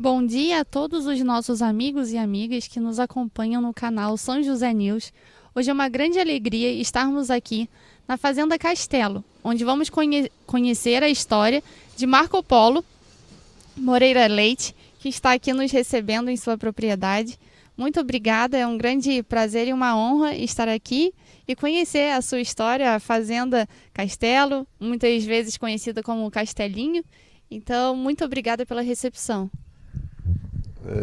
Bom dia a todos os nossos amigos e amigas que nos acompanham no canal São José News. Hoje é uma grande alegria estarmos aqui na Fazenda Castelo, onde vamos conhecer a história de Marco Polo Moreira Leite, que está aqui nos recebendo em sua propriedade. Muito obrigada, é um grande prazer e uma honra estar aqui e conhecer a sua história, a Fazenda Castelo, muitas vezes conhecida como Castelinho. Então, muito obrigada pela recepção.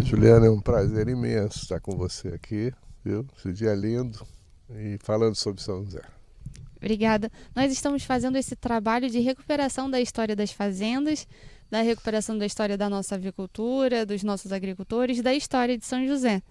Juliana, é um prazer imenso estar com você aqui, viu? Esse dia é lindo e falando sobre São José. Obrigada. Nós estamos fazendo esse trabalho de recuperação da história das fazendas, da recuperação da história da nossa avicultura, dos nossos agricultores, da história de São José.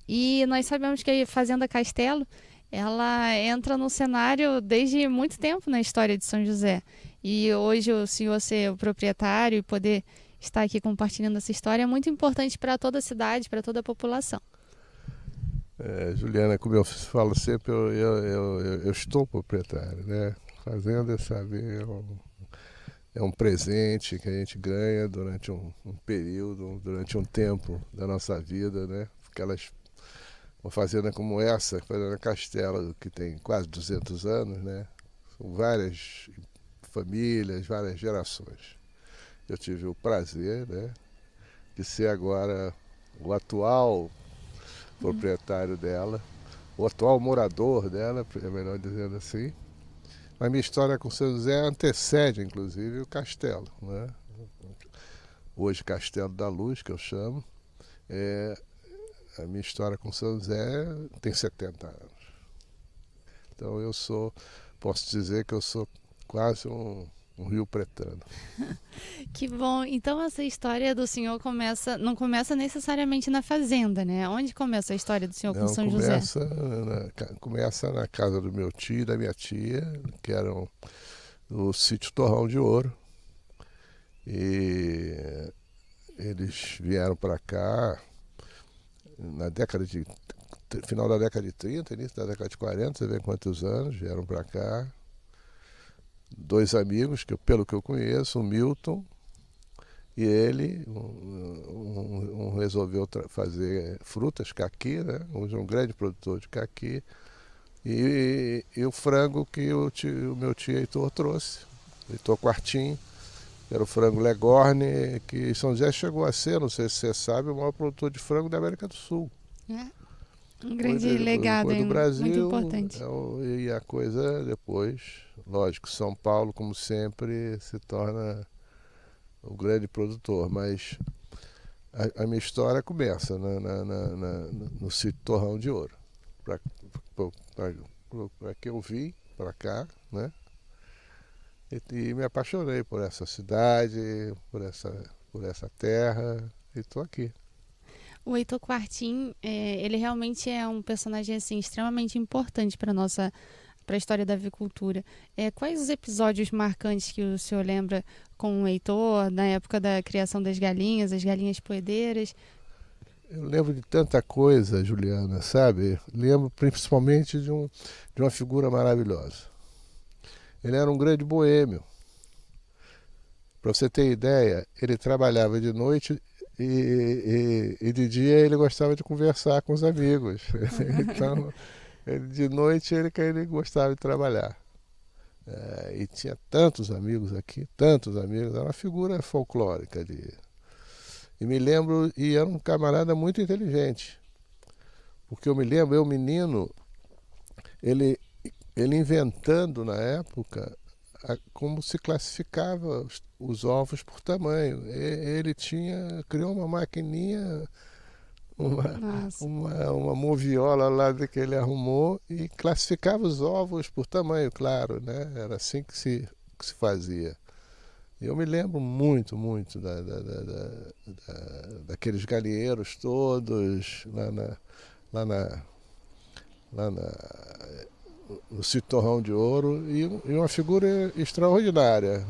E nós sabemos que a Fazenda Castelo, ela entra no cenário desde muito tempo na história de São José. E hoje o senhor ser o proprietário e poder estar aqui compartilhando essa história é muito importante para toda a cidade, para toda a população. Juliana, como eu falo sempre, eu estou proprietário, né? Fazenda, sabe, é um presente que a gente ganha durante um período, durante um tempo da nossa vida, né? Uma fazenda como essa, Fazenda Castelo, que tem quase 200 anos, né? São várias famílias, várias gerações. Eu tive o prazer, né, de ser agora o atual proprietário dela, o atual morador dela, é melhor dizendo assim. A minha história com São José antecede, inclusive, o castelo, né? Hoje Castelo da Luz, que eu chamo. É, a minha história com São José tem 70 anos. Então posso dizer que eu sou quase um rio pretano. Que bom. Então essa história do senhor não começa necessariamente na fazenda, né? Onde começa a história do senhor com Não, São José? começa na casa do meu tio e da minha tia, que eram no sítio Torrão de Ouro. E eles vieram para cá na final da década de 30, início da década de 40, você vê quantos anos vieram para cá. Dois amigos, pelo que eu conheço, o Milton e ele, um resolveu fazer frutas, caqui, né? Hoje é um grande produtor de caqui. E o frango que o meu tio Heitor trouxe, Heitor Quartim, que era o frango Legorne, que São José chegou a ser, não sei se você sabe, o maior produtor de frango da América do Sul. É um Depois, grande legado, depois do hein? Muito Brasil, importante. e a coisa depois, lógico, São Paulo, como sempre, se torna o grande produtor, mas a minha história começa no sítio Torrão de Ouro. Para que eu vim para cá, né? E me apaixonei por essa cidade, por essa terra, e estou aqui. O Heitor Quartim, ele realmente é um personagem assim extremamente importante para a história da avicultura. Quais os episódios marcantes que o senhor lembra com o Heitor, na época da criação das galinhas, as galinhas poedeiras? Eu lembro de tanta coisa, Juliana, sabe? Lembro principalmente de uma figura maravilhosa. Ele era um grande boêmio. Para você ter ideia, ele trabalhava de noite e de dia ele gostava de conversar com os amigos. Então, de noite ele gostava de trabalhar. E tinha tantos amigos aqui, tantos amigos. Era uma figura folclórica ali. E me lembro, e era um camarada muito inteligente. Porque eu me lembro, eu menino, ele, ele inventando na época como se classificava os ovos por tamanho. Ele criou uma maquininha, uma, Nossa. uma moviola lá que ele arrumou e classificava os ovos por tamanho, claro, né? Era assim que se fazia. Eu me lembro muito, muito daqueles galinheiros todos lá na, lá na, no sítio Torrão de Ouro e uma figura extraordinária.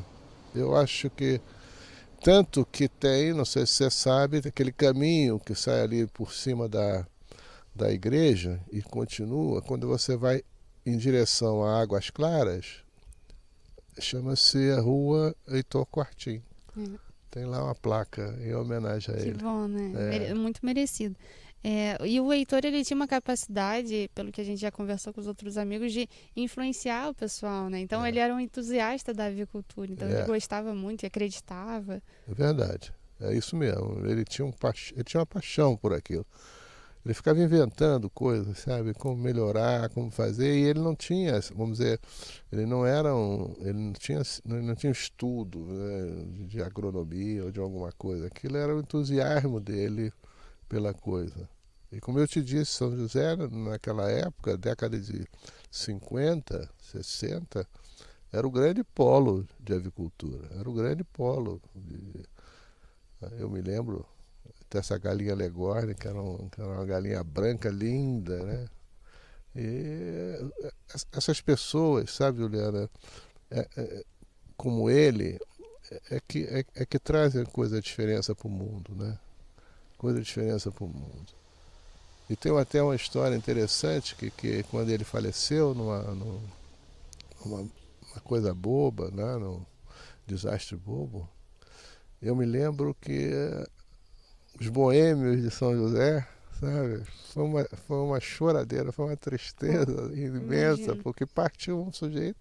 Eu acho que tanto que tem, não sei se você sabe, aquele caminho que sai ali por cima da igreja e continua, quando você vai em direção a Águas Claras, chama-se a Rua Heitor Quartim. Tem lá uma placa em homenagem a Que ele. bom, né? É. Muito merecido. E o Heitor, ele tinha uma capacidade, pelo que a gente já conversou com os outros amigos, de influenciar o pessoal, né? Então, ele era um entusiasta da avicultura. Então, ele É, gostava muito e acreditava. é verdade. É isso mesmo. Ele tinha, ele tinha uma paixão por aquilo. Ele ficava inventando coisas, sabe? Como melhorar, como fazer. E ele não tinha, vamos dizer, ele não era um. Ele não tinha estudo, né, de agronomia ou de alguma coisa. Aquilo era o entusiasmo dele pela coisa. E como eu te disse, São José, naquela época, década de 50, 60, era o grande polo de avicultura. Era o grande polo. Eu me lembro dessa galinha Legorne, que era uma galinha branca linda, né? E essas pessoas, sabe, Juliana, é, é, como ele, é que trazem coisa de diferença para o mundo, né? Coisa de diferença para o mundo. E tem até uma história interessante que quando ele faleceu uma coisa boba, né? Num desastre bobo, eu me lembro que os boêmios de São José, sabe, foi uma choradeira, foi uma tristeza imensa, Imagino. porque partiu um sujeito,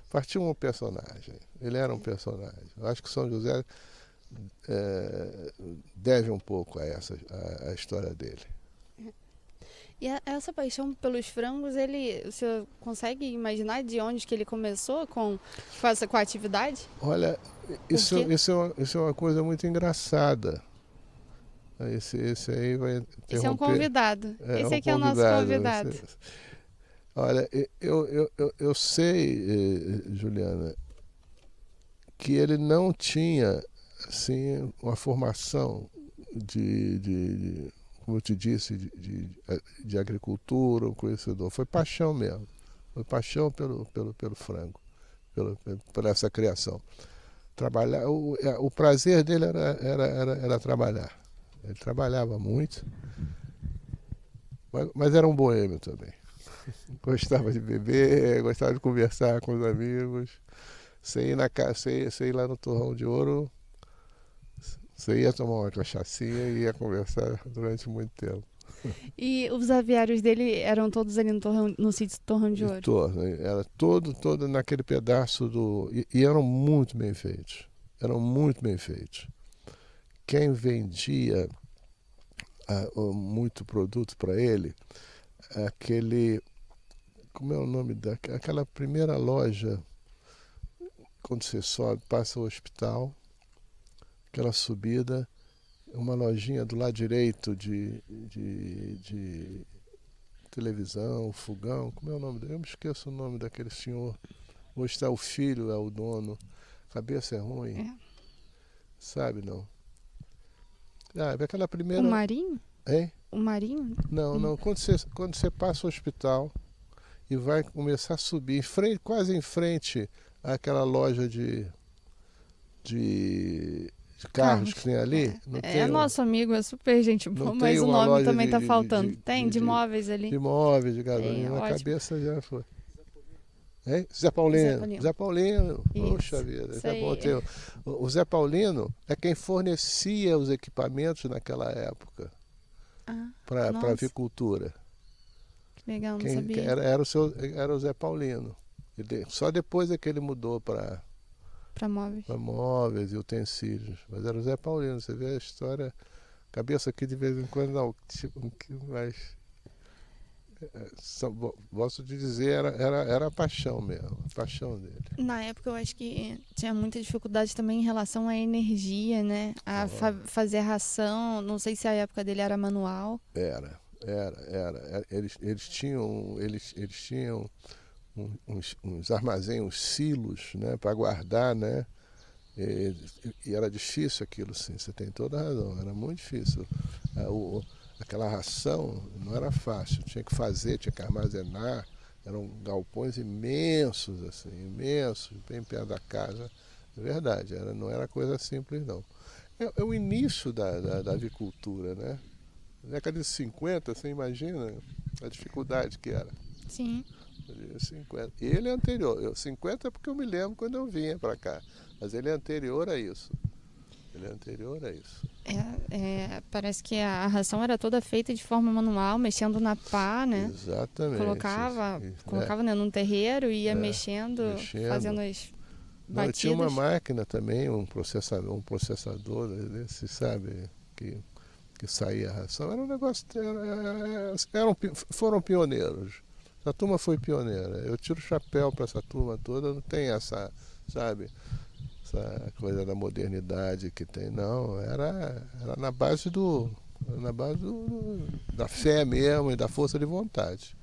partiu um personagem. Ele era um personagem. Eu acho que São José deve um pouco a a história dele. E essa paixão pelos frangos, o senhor consegue imaginar de onde que ele começou com a atividade? Olha, Por quê? isso é uma coisa muito engraçada. Esse aí vai Esse é um interromper. convidado. É Esse um aqui é o nosso convidado. convidado. Olha, eu sei, Juliana, que ele não tinha assim, uma formação como eu te disse, de agricultura, um conhecedor. Foi paixão mesmo. Foi paixão pelo frango, por essa criação. Trabalhar, o prazer dele era trabalhar. Ele trabalhava muito, mas era um boêmio também. Gostava de beber, gostava de conversar com os amigos. Você ir lá no Torrão de Ouro, você ia tomar uma cachaçinha e ia conversar durante muito tempo. E os aviários dele eram todos ali no sítio Torrão de De Ouro. torno, era todo naquele pedaço do. E eram muito bem feitos. Eram muito bem feitos. Quem vendia muito produto para ele, aquele. Como é o nome daquela primeira loja, quando você sobe, passa o hospital, aquela subida, uma lojinha do lado direito de televisão, fogão, como é o nome dele? Eu me esqueço o nome daquele senhor. Hoje está o filho, é o dono. Cabeça é ruim, É. sabe não? Ah, aquela O primeira. Marinho? Hein? O Marinho? Não, não. Quando você passa o hospital e vai começar a subir, quase em frente àquela loja de carros que tem ali, não É tem, nosso amigo, é super gente não boa, tem mas o uma nome loja também tá faltando. Tem, de móveis ali. de móveis, de Tem, gasolina, a ótimo. cabeça já foi. Hein? Zé Zé Paulino. Paulino. Zé Paulino. Poxa Isso. vida. Isso É bom aí. ter. O Zé Paulino é quem fornecia os equipamentos naquela época Ah, para a nossa, avicultura. que legal, não sabia. Era o Zé Paulino. Só depois é que ele mudou para Pra móveis. móveis e utensílios. Mas era o Zé Paulino. Você vê a história. Cabeça aqui de vez em quando não. Mas posso te dizer, era a paixão mesmo. A paixão dele. Na época eu acho que tinha muita dificuldade também em relação à energia, né? A fazer ração. Não sei se a época dele era manual. Era. Eles tinham uns armazéns, uns silos, né, para guardar, né? E era difícil aquilo, sim. Você tem toda a razão. Era muito difícil. Aquela ração não era fácil. Tinha que fazer, tinha que armazenar. Eram galpões imensos, assim, imensos, bem perto da casa. É verdade, não era coisa simples, não. É o início da avicultura, né? Na década de 50, você imagina a dificuldade que era. Sim. 50. E ele é anterior. 50 é porque eu me lembro quando eu vinha para cá. Mas ele é anterior a isso. Ele é anterior a isso. Parece que a ração era toda feita de forma manual, mexendo na pá, né? Exatamente. Colocava né, num terreiro e ia mexendo, fazendo as Não, e tinha uma batidas. máquina também, um processador desse, sabe, que saía a ração. Era um negócio. Foram pioneiros. Essa turma foi pioneira. Eu tiro o chapéu para essa turma toda, não tem essa, sabe, essa coisa da modernidade que tem, não. Era da fé mesmo e da força de vontade.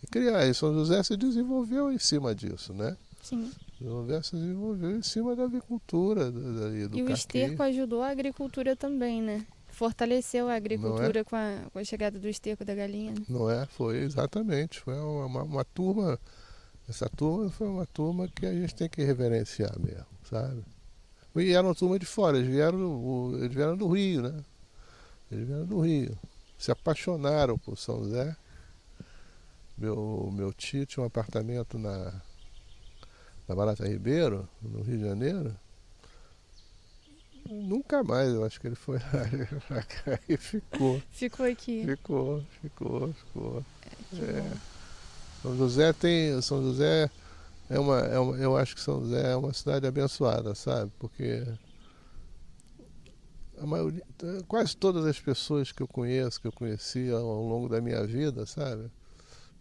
E criar, e São José se desenvolveu em cima disso, né? Sim. São José se desenvolveu em cima da agricultura, do E o caqui. esterco ajudou a agricultura também, né? Fortaleceu a Não é? agricultura com a chegada do esterco da galinha, né? Não é? Foi exatamente. Foi uma turma. Essa turma foi uma turma que a gente tem que reverenciar mesmo, sabe? E era uma turma de fora, eles vieram do Rio, né? Eles vieram do Rio. Se apaixonaram por São José. Meu tio tinha um apartamento na Barata Ribeiro, no Rio de Janeiro. Nunca mais, eu acho que ele foi lá e ficou. Ficou aqui. Ficou. Que bom. São José eu acho que São José é uma cidade abençoada, sabe? Porque a maioria, quase todas as pessoas que eu conheço, que eu conheci ao longo da minha vida, sabe?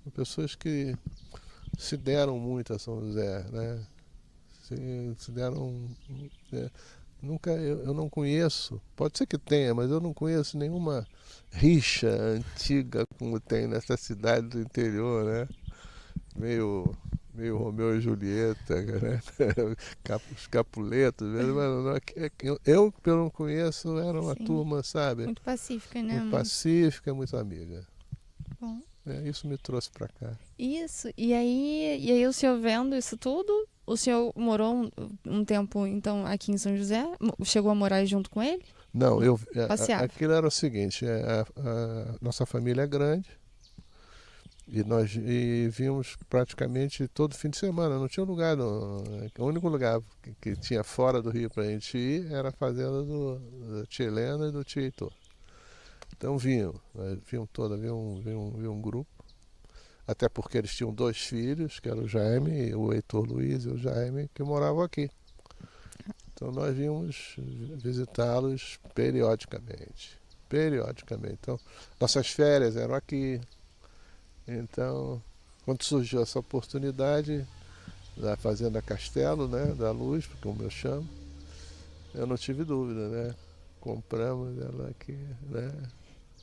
São pessoas que se deram muito a São José, né? Se deram. É, eu não conheço, pode ser que tenha, mas eu não conheço nenhuma rixa antiga como tem nessa cidade do interior, né? Meio, meio Romeu e Julieta, né? Os Capuletos, mas eu, pelo não conheço, era uma Sim. turma, sabe? Muito pacífica, né? Muito pacífica, muito amiga. Bom. Isso me trouxe pra cá. Isso. E aí o senhor vendo isso tudo, o senhor morou um tempo, então, aqui em São José? Chegou a morar junto com ele? Não, Passeava. aquilo era o seguinte, a nossa família é grande e nós vimos praticamente todo fim de semana, não tinha lugar, o único lugar que tinha fora do Rio pra gente ir era a fazenda da tia Helena e do tio Heitor. Então nós vinham um grupo, até porque eles tinham 2 filhos, que eram o Jaime, o Heitor Luiz e o Jaime, que moravam aqui. Então nós vimos visitá-los periodicamente. Então, nossas férias eram aqui. Então, quando surgiu essa oportunidade da Fazenda Castelo, né, da Luz, como eu chamo, eu não tive dúvida, né? Compramos ela aqui, né?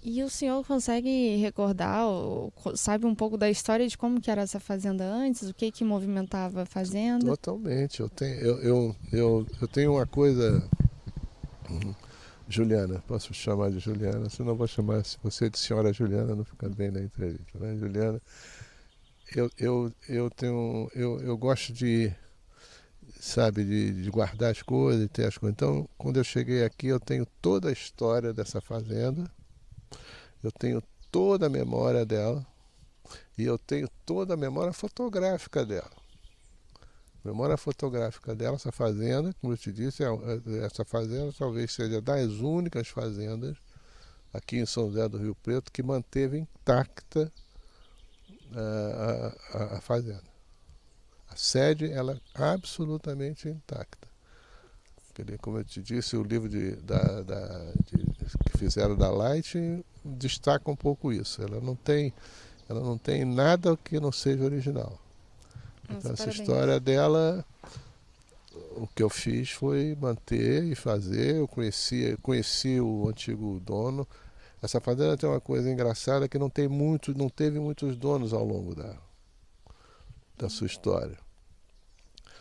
E o senhor consegue recordar, ou sabe um pouco da história de como que era essa fazenda antes? O que movimentava a fazenda? Totalmente. Eu tenho uma coisa, Juliana, posso chamar de Juliana, senão vou chamar se você de senhora Juliana, não fica bem na entrevista, né? Juliana, eu gosto de, sabe, de guardar as coisas, de ter as coisas. Então, quando eu cheguei aqui, eu tenho toda a história dessa fazenda, eu tenho toda a memória dela e eu tenho toda a memória fotográfica dela. Memória fotográfica dela, essa fazenda, como eu te disse, essa fazenda talvez seja das únicas fazendas aqui em São José do Rio Preto que manteve intacta a fazenda. A sede, ela é absolutamente intacta. Como eu te disse, o livro que fizeram da Light destaca um pouco isso. Ela não tem nada que não seja original. Nossa, Então, essa parabéns. história dela, o que eu fiz foi manter e fazer. Eu conheci o antigo dono. Essa fazenda tem uma coisa engraçada que não teve muitos donos ao longo da sua história.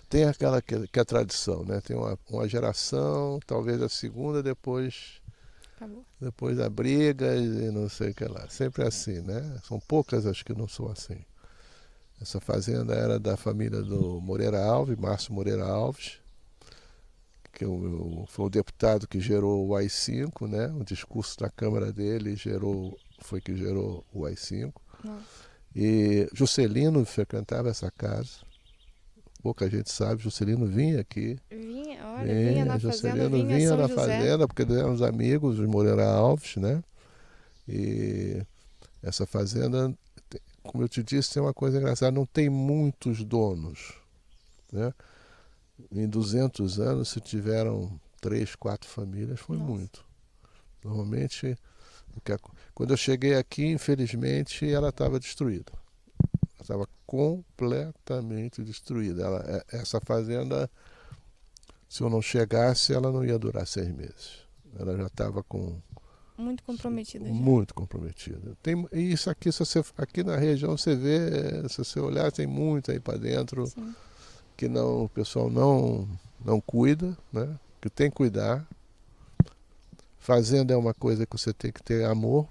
Tem aquela que é a tradição, né? Tem uma geração, talvez a segunda, depois a briga e não sei o que lá. Sempre assim, né? São poucas as que não são assim. Essa fazenda era da família do Moreira Alves, Márcio Moreira Alves, que foi o deputado que gerou o AI-5, né? O discurso da Câmara dele foi que gerou o AI-5. Nossa. E Juscelino frequentava essa casa. Pouca gente sabe, Juscelino vinha aqui. Olha, vinha na fazenda, Juscelino vinha vinha São na José. fazenda, porque eles eram os amigos, os Moreira Alves, né? E essa fazenda, como eu te disse, tem uma coisa engraçada, não tem muitos donos, né? Em 200 anos, se tiveram 3, 4 famílias, foi Nossa, muito. Normalmente, quando eu cheguei aqui, infelizmente, ela estava destruída. Ela estava completamente destruída. Essa fazenda, se eu não chegasse, ela não ia durar 6 meses. Ela já estava muito comprometida já. muito comprometida. E isso aqui, aqui na região você vê, se você olhar, tem muito aí para dentro Sim. que não, o pessoal não cuida, né? Que tem que cuidar. Fazenda é uma coisa que você tem que ter amor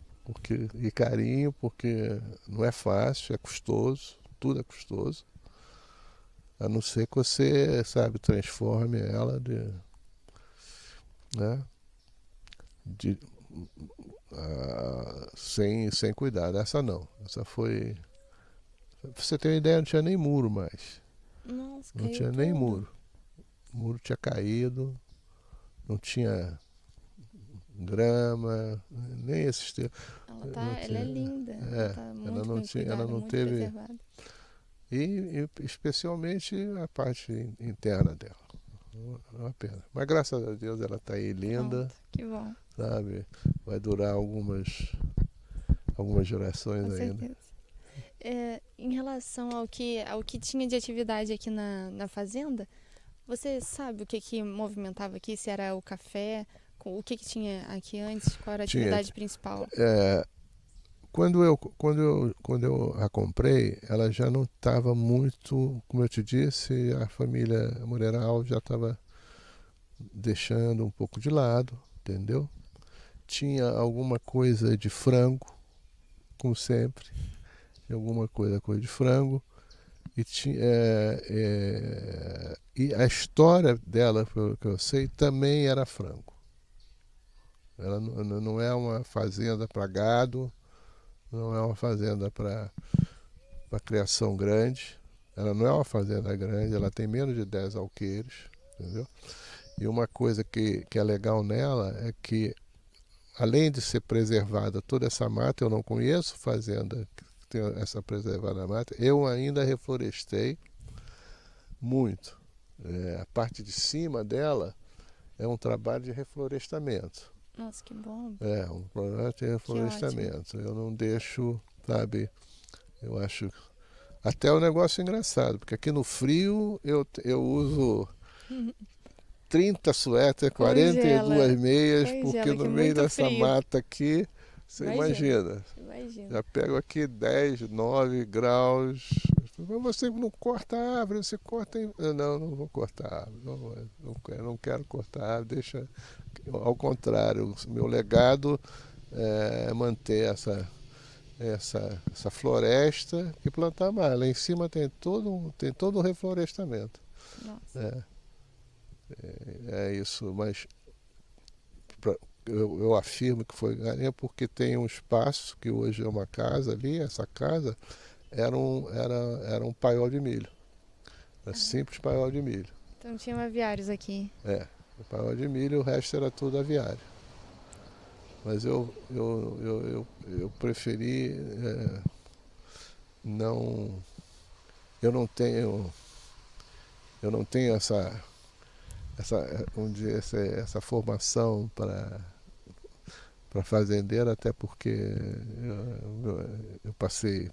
e carinho, porque não é fácil, é custoso, tudo é custoso. A não ser que você, sabe, transforme ela né, de, sem cuidado. Essa não. Essa foi. Pra você ter uma ideia, não tinha nem muro mais. Nossa, Não caiu tinha nem tudo. muro. O muro tinha caído, não tinha grama, nem esses termos. Não Ela é tinha, linda. Ela tá ela muito não bem tinha, ela cuidada, não muito teve. preservada. E especialmente a parte interna dela. É uma pena. Mas graças a Deus ela está aí linda, Pronto, que bom. sabe? Vai durar algumas Com gerações ainda. certeza. Em relação ao que tinha de atividade aqui na fazenda, você sabe o que movimentava aqui? Se era o café, o que tinha aqui antes? Qual era a Tinha, atividade principal? é, quando eu a comprei, ela já não estava muito, como eu te disse, a família Moreira Alves já estava deixando um pouco de lado, entendeu? Tinha alguma coisa de frango, como sempre, alguma coisa de frango. E a história dela, pelo que eu sei, também era frango. Ela não é uma fazenda para gado, não é uma fazenda para criação grande. Ela não é uma fazenda grande, ela tem menos de 10 alqueires, entendeu? E uma coisa que é legal nela é que, além de ser preservada toda essa mata, eu não conheço fazenda que tem essa preservada mata, eu ainda reflorestei muito. A parte de cima dela é um trabalho de reflorestamento. Nossa, que bom. É, um trabalho de Que ótimo. reflorestamento. Eu não deixo, sabe, eu acho. Até o negócio é engraçado, porque aqui no frio eu uso 30 suéter, Congela. 42 meias, porque Congela, que no é meio muito dessa frio. mata aqui, você Imagina. imagina. Imagina. Já pego aqui 10, 9 graus. Mas você não corta a árvore, você corta. Não vou cortar a árvore. Não quero cortar a árvore, deixa. Ao contrário, o meu legado é manter essa floresta e plantar mais. Lá em cima tem todo um reflorestamento. Nossa. É, é isso, mas pra, eu afirmo que foi galinha porque tem um espaço que hoje é uma casa ali, essa casa era um paiol de milho. Era simples paiol de milho. Então tinha aviários aqui. O paiol de milho e o resto era tudo aviário. Mas eu preferi não. Eu não tenho. Eu não tenho vamos dizer, essa formação para fazendeiro, até porque eu passei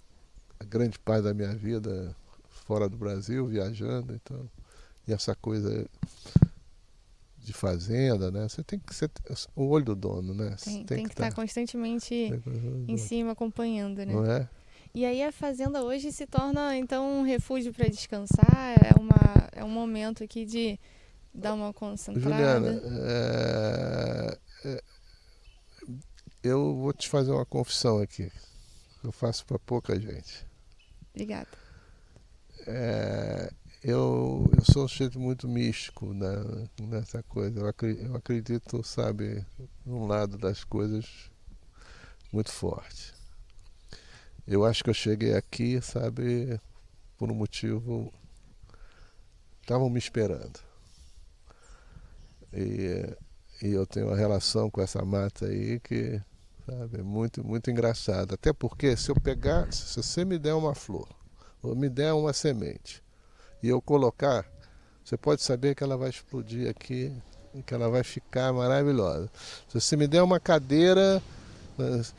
a grande parte da minha vida fora do Brasil, viajando, então, e essa coisa de fazenda, né? Você tem que ser o olho do dono, né? Você tem Tem que que estar estar, constantemente em cima acompanhando, né? não é? E aí a fazenda hoje se torna então um refúgio para descansar, é um momento aqui de dar uma Juliana, concentrada. eu vou te fazer uma confissão aqui. Eu faço para pouca gente. Obrigada. É, eu sou um sujeito muito místico, né, nessa coisa. Eu acredito, sabe, num lado das coisas muito forte. Eu acho que eu cheguei aqui, sabe, por um motivo. Estavam me esperando. e eu tenho uma relação com essa mata aí que, sabe, é muito, muito engraçada. Até porque se você me der uma flor, ou me der uma semente, e eu colocar, você pode saber que ela vai explodir aqui, que ela vai ficar maravilhosa. Se você me der uma cadeira,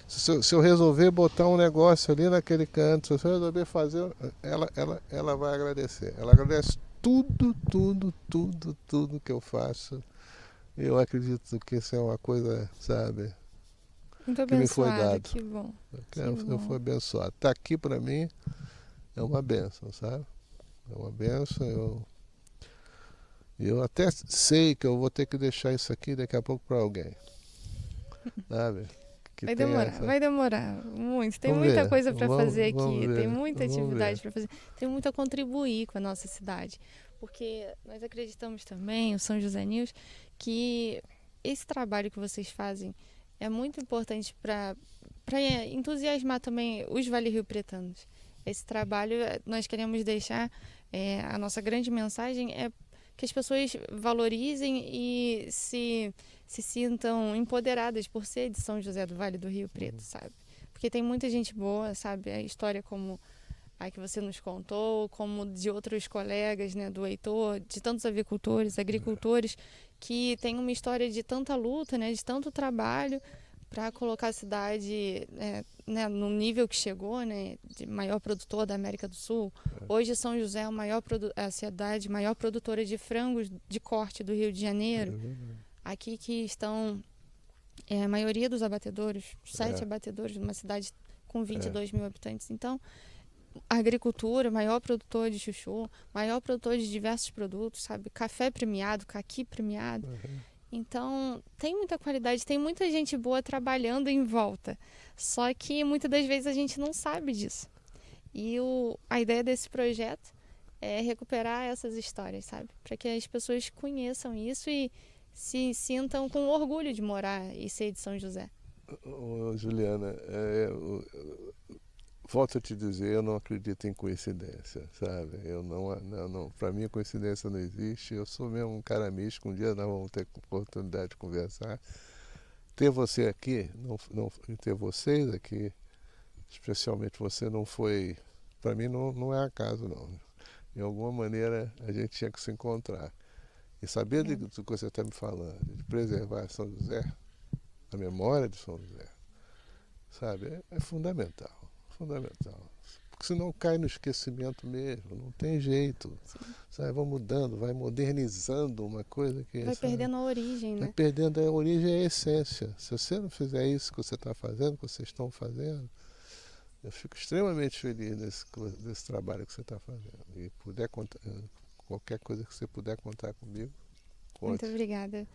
se eu resolver botar um negócio ali naquele canto, se eu resolver fazer, ela vai agradecer. Ela agradece tudo, tudo, tudo, tudo que eu faço. Eu acredito que isso é uma coisa, sabe, Muito que me foi abençoada, dado. que bom. Que Que eu bom. fui abençoado. Tá aqui para mim é uma benção, sabe? É uma benção. Eu até sei que eu vou ter que deixar isso aqui daqui a pouco para alguém, sabe? Que tem essa. Vai demorar muito. Tem Vamos muita ver, coisa para fazer vamos aqui, tem ver, muita vamos atividade ver. para fazer, tem muito a contribuir com a nossa cidade, porque nós acreditamos também, o São José News, que esse trabalho que vocês fazem é muito importante para entusiasmar também os Vale Rio Pretanos. Esse trabalho nós queremos deixar, a nossa grande mensagem é que as pessoas valorizem e se sintam empoderadas por ser de São José do Vale do Rio Preto, sabe? Porque tem muita gente boa, sabe? A história como a que você nos contou, como de outros colegas, né, do Heitor, de tantos avicultores, agricultores, que tem uma história de tanta luta, né, de tanto trabalho para colocar a cidade, né, no nível que chegou, né, de maior produtor da América do Sul. Hoje São José é a cidade maior produtora de frangos de corte do Rio de Janeiro. Aqui que estão a maioria dos abatedouros, 7 abatedouros numa cidade com 22 mil habitantes. Então, a agricultura, maior produtor de chuchu, maior produtor de diversos produtos, sabe? Café premiado, caqui premiado. Então, tem muita qualidade, tem muita gente boa trabalhando em volta. Só que muitas das vezes a gente não sabe disso. E a ideia desse projeto é recuperar essas histórias, sabe? Para que as pessoas conheçam isso e se sintam com orgulho de morar e ser de São José. Juliana, volto a te dizer, eu não acredito em coincidência, sabe? Eu não, para mim coincidência não existe. Eu sou mesmo um cara místico. Um dia nós vamos ter oportunidade de conversar. Ter você aqui, ter vocês aqui, especialmente você, não foi, para mim não é acaso não. De alguma maneira a gente tinha que se encontrar e saber do que você está me falando, de preservar São José, a memória de São José, sabe? É fundamental. Fundamental. Porque senão cai no esquecimento mesmo, não tem jeito. Sabe? Vai mudando, vai modernizando uma coisa que... Vai perdendo a origem, né? Vai perdendo a origem e a essência. Se você não fizer isso que você está fazendo, que vocês estão fazendo, eu fico extremamente feliz desse trabalho que você está fazendo. E puder contar, qualquer coisa que você puder contar comigo, conte. Muito obrigada.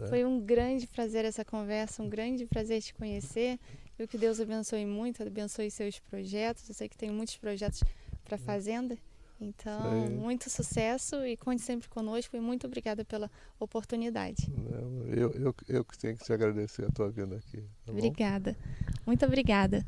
Foi um grande prazer essa conversa, um grande prazer te conhecer. E que Deus abençoe muito, abençoe seus projetos. Eu sei que tem muitos projetos para a Fazenda. Então, muito sucesso e conte sempre conosco. E muito obrigada pela oportunidade. Eu que tenho que te agradecer a tua vinda aqui. Tá bom? Obrigada. Muito obrigada.